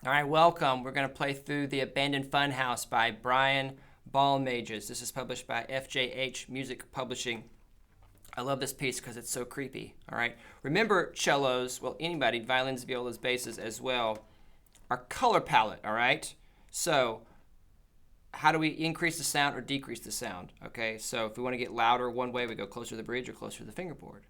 All right, welcome. We're going to play through the Abandoned Funhouse by Brian Balmages. This is published by FJH Music Publishing. I love this piece because it's so creepy. All right, remember cellos, well, anybody, violins, violas, basses as well, are color palette. All right, so how do we increase the sound or decrease the sound? Okay, so if we want to get louder one way, we go closer to the bridge or closer to the fingerboard.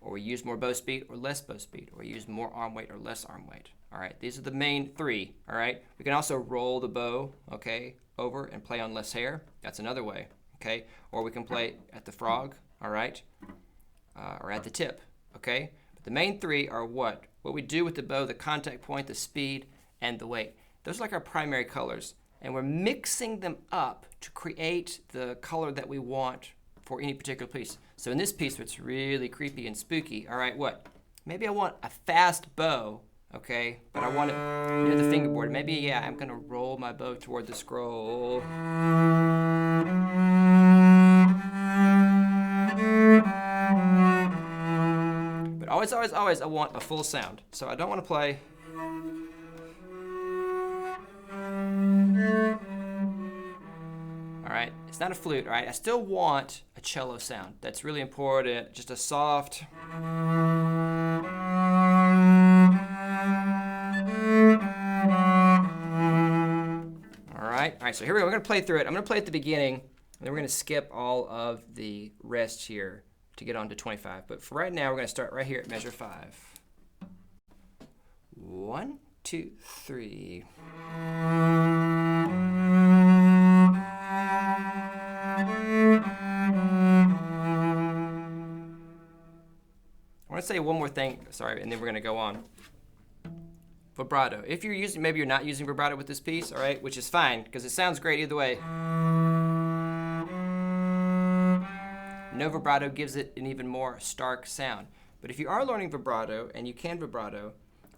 Or we use more bow speed or less bow speed, or use more arm weight or less arm weight. All right, these are the main three. All right, we can also roll the bow, okay, over and play on less hair. That's another way, okay. Or we can play at the frog, all right, or at the tip, okay. But the main three are what we do with the bow: the contact point, the speed, and the weight. Those are like our primary colors, and we're mixing them up to create the color that we want for any particular piece. So in this piece, it's really creepy and spooky. All right, maybe I want a fast bow, okay, but I want it near the fingerboard. Maybe, yeah, I'm gonna roll my bow toward the scroll. But always, always, always, I want a full sound. So I don't want to play. All right, it's not a flute, all right? I still want a cello sound. That's really important. Just a soft. All right, so here we go. We're gonna play through it. I'm gonna play at the beginning, and then we're gonna skip all of the rest here to get on to 25. But for right now, we're gonna start right here at measure 5. 1, 2, 3. I want to say one more thing, sorry, and then we're going to go on. Vibrato. If you're using, maybe you're not using vibrato with this piece, all right, which is fine because it sounds great either way. No vibrato gives it an even more stark sound. But if you are learning vibrato and you can vibrato,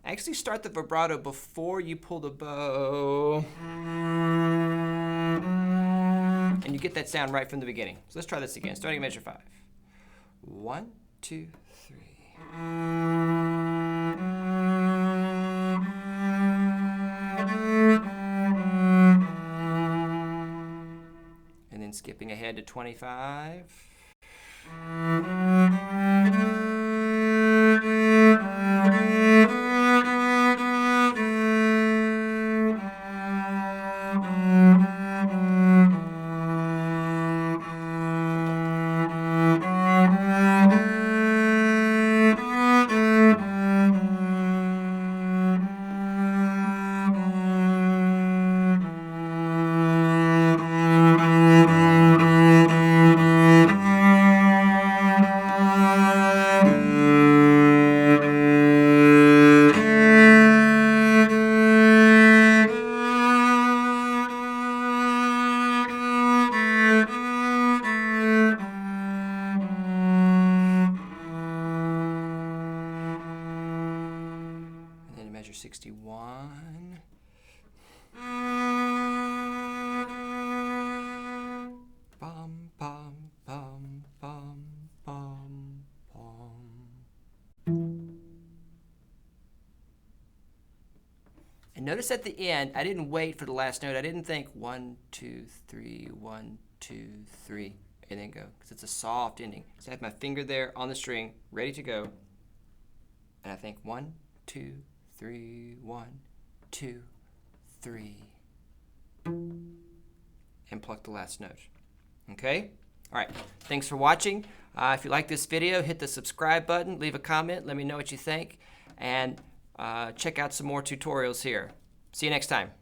actually start the vibrato before you pull the bow. And you get that sound right from the beginning. So let's try this again, starting at measure 5. 1, 2, 3. And then skipping ahead to 25. Measure 61. Bum, bum, bum, bum, bum, bum. And notice at the end, I didn't wait for the last note. I didn't think 1, 2, 3, 1, 2, 3, and then go, because it's a soft ending. So I have my finger there on the string, ready to go, and I think 1, 2, 3, 1, 2, 3, and pluck the last note. Okay? All right. Thanks for watching. If you like this video, hit the subscribe button, leave a comment, let me know what you think, and check out some more tutorials here. See you next time.